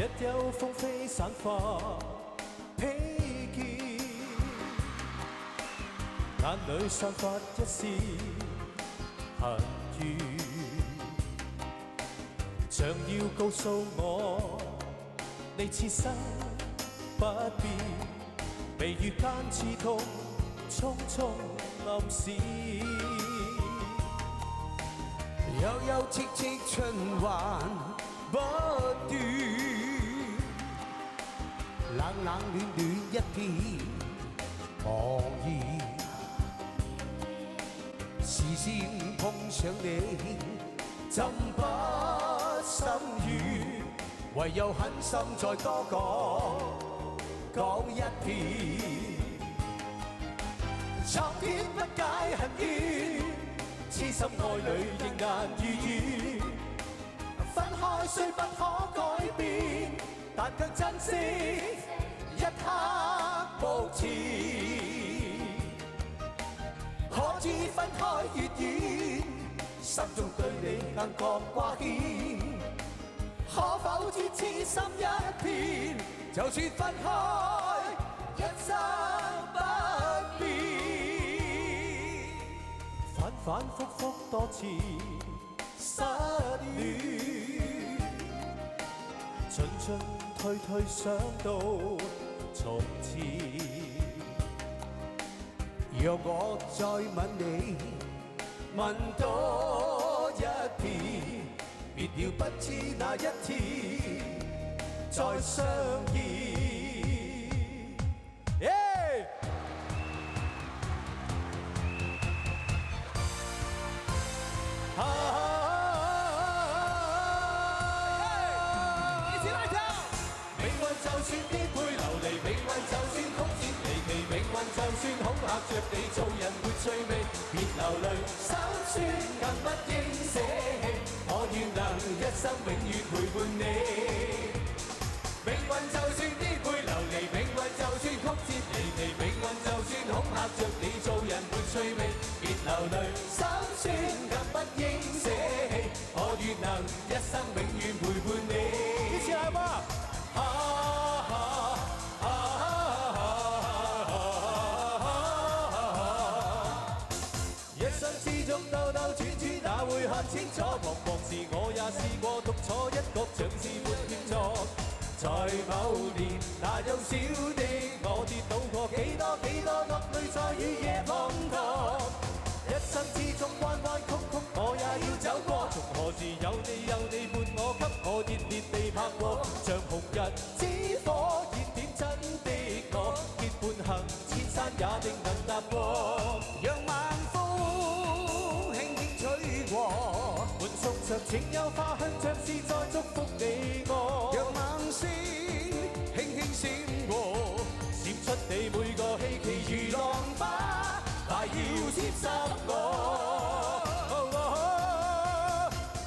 一有風飛散發披肩，眼裏散發一絲恨怨，像要告訴我，你此生不變，眉宇間刺痛，匆匆暗示。悠悠戚戚循環不斷，冷冷暖暖一片茫然。視線碰上你，浸不心軟，唯有狠心再多講一遍。昨天不解恨怨，痴心愛侶仍難如願。分開雖不可改變，但卻珍惜一刻目前。可知分開越遠，心中對你更覺掛牽。可否知痴心一片，就算分開，一生不變。反反覆覆多次失戀，進進退退想到從前。若我再吻你，吻多一遍，別了不知哪一天再相見。就算恐嚇着你，做人沒趣味，別流淚，心酸更不應捨棄。我願能一生永遠陪伴你。命運就算顛沛流離，命運就算曲折離奇，命運就算恐嚇着你，做人沒趣味，別流淚，心酸更不應捨棄。我願能一生永遠陪伴你。一起來吧！哪會看清楚？茫茫時我也試過獨坐一角，像是沒協助。在某年，那幼小的我跌倒過幾多惡淚，在雨夜滂沱。一生之中彎彎曲曲，我也要走過。從何時有你伴我，給我熱烈地拍和，像紅日之火燃點真的我，結伴行千山也定能踏過。讓晚風歡送着情有花香，像是在祝福你我。讓晚星輕輕閃過，閃出你每個希冀如浪花，快要沾濕我。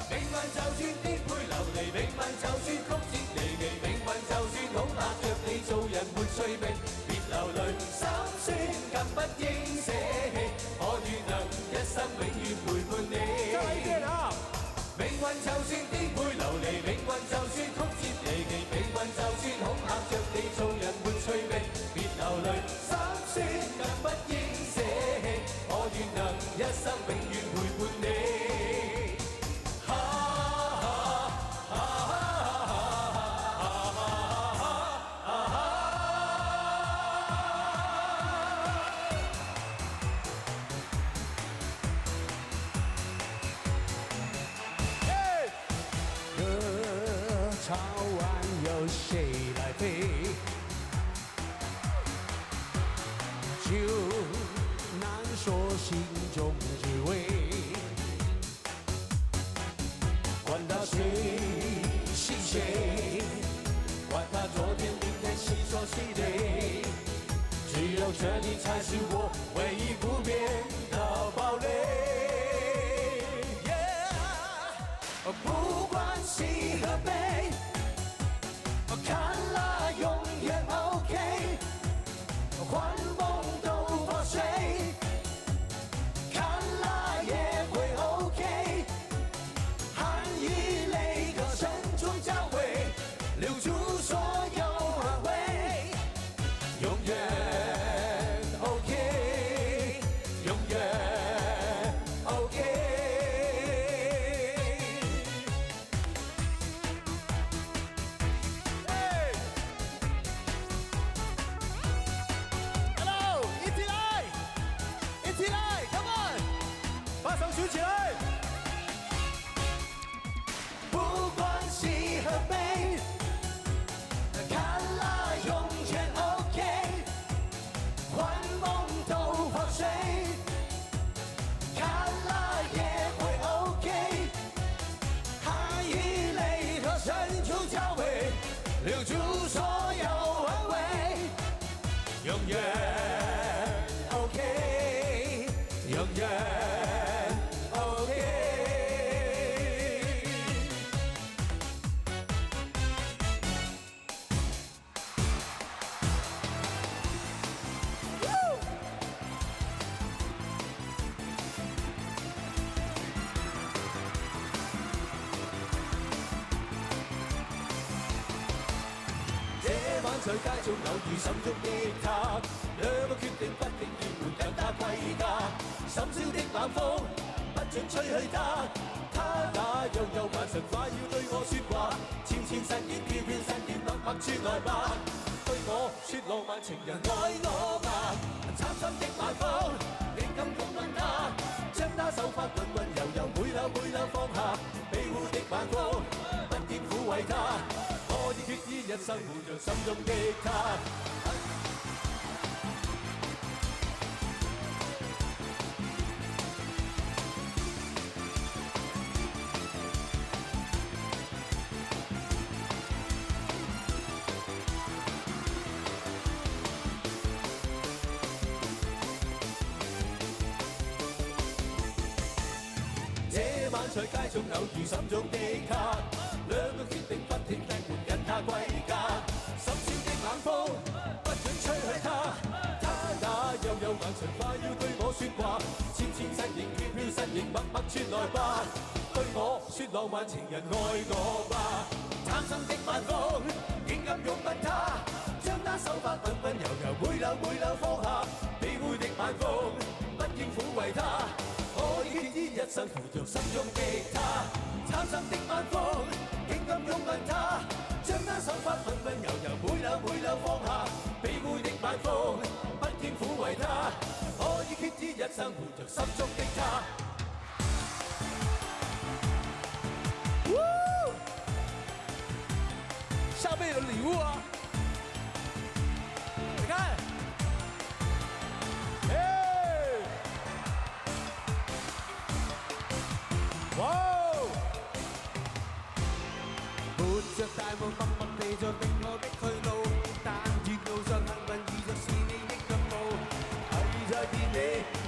命運就算顛沛流離，命運就算曲折離奇，命運就算恐嚇着你，做人沒趣味，別流淚，心酸更不應捨棄。我願能一生永遠陪伴你。命運就算顛沛流離，命運就算曲折離奇，命運就算恐嚇着你，做人沒趣味，別流淚，心酸更不應捨棄。我願能一生永遠陪伴你。潮湾有誰來飛？就難說心中滋味。管他誰是誰，管他昨天明天誰說誰對，只有這裡才是我唯一不變的堡壘。不管喜和悲，看了永遠 OK， 幻夢都破碎，看了也會 OK， 含一淚歌聲中交匯，留住舉起來。不管喜和悲，看了永遠 OK， 幻夢都破碎，看了也會 OK， 含以淚和深處交匯，留住所有安慰，永遠 OK， 永遠 OK。在街中偶遇心中的他，兩個決定不停要換更加歸家。深宵的冷風不准吹去他，他那樣有眼神快要對我說話，纖纖身影飄飄身影默默傳來吧，對我說浪漫情人愛我吧。貪心的晚風你敢擁吻他，將他手法溫溫柔柔每縷每縷放下，庇護的晚風不厭撫慰他。我已決意一生護着心中的他。這晚在街中偶遇心中的他，兩個決定不停替換跟他歸家。深宵的冷風不准吹去他，他那樣有眼神快要對我說話，纖纖身影飄飄身影默默傳來吧，對我說浪漫情人愛我吧。貪心的晚風竟敢擁吻他，將他手法溫溫柔柔每縷每縷放下，庇護的晚風不厭撫慰他。我已決意一生扶着心中的他。貪心的晚風竟敢擁吻他，將他手法溫溫柔柔每縷每縷放下，庇護的晚風不厭撫慰他。我已決意一生護着心中的他。下面有禮物啊！你看，哇！活着大夢，默默地在定我的去路，但願路上幸運遇着是你的任務。係在見你，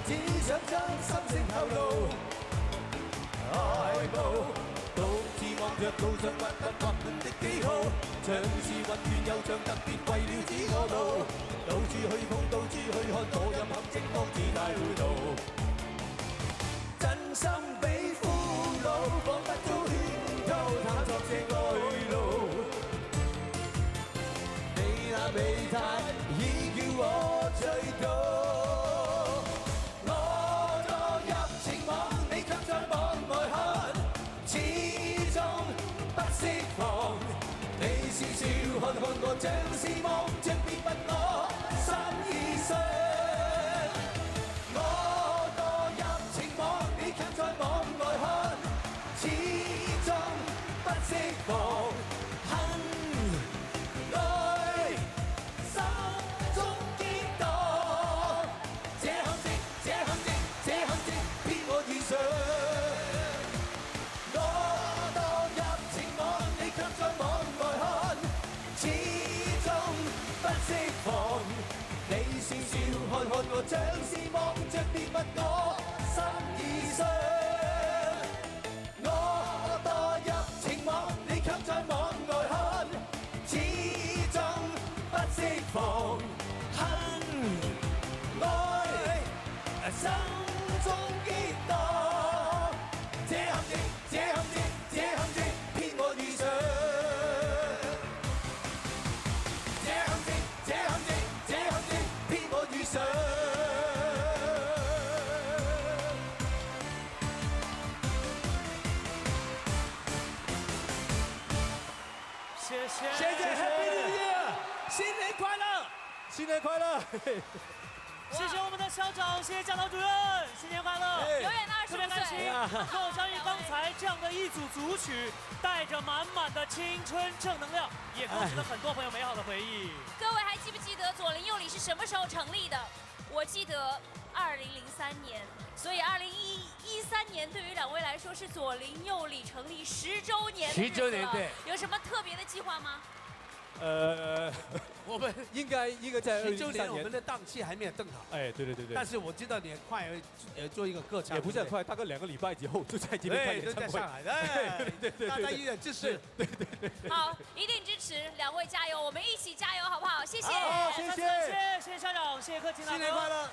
只想將心聲透露。愛慕，獨自望着路上劃得劃滿的記號，像是混亂又像特別為了指我路。到處去碰，到處去看，我任陷阱方自大會路。真心比俘虜，彷彿遭圈套，探索這愛路。你那美態已叫我醉倒。我墮入情網，你卻在網外看，始終不釋放。你笑笑看看我，像是望着別問我心意上。我墮入情網，你卻在網外看，始終不釋放。恨愛心中激盪，這陷阱，這陷阱，這陷阱偏我遇上。我墮入情網，你卻在網外看，始終不釋放。你笑笑看看我，像是望着別問我心意上。我墮入情網，你卻在網外看，始終不釋放。恨愛心中激盪，這陷阱，這陷阱，這陷阱偏我遇上。這陷阱，這陷阱，這陷阱偏我遇上。謝謝 Happy New Year，新年快樂，新年快樂！謝謝我們的校长，谢谢教导主任，新年快乐！永远特别开心，跟我相遇刚才这样的一组组曲，带着满满的青春正能量，也勾起了很多朋友美好的回忆。各位还记不记得左邻右里是什么时候成立的？我记得2003年，所以2013年对于两位来说是左邻右里成立10周年的日子了。10周年，对。有什么特别的计划吗？我们应该在10周年， 2013我们的档期还没有定好。哎，对。但是我知道你很快做一个歌唱，也不是很快，大概2个礼拜以后就在这边开演唱会。都在上海，对，大家一点支持，对。好，一定支持，两位加油，我们一起加油，好不好？谢谢。好，谢谢校长，谢谢柯勤老哥，新年快乐。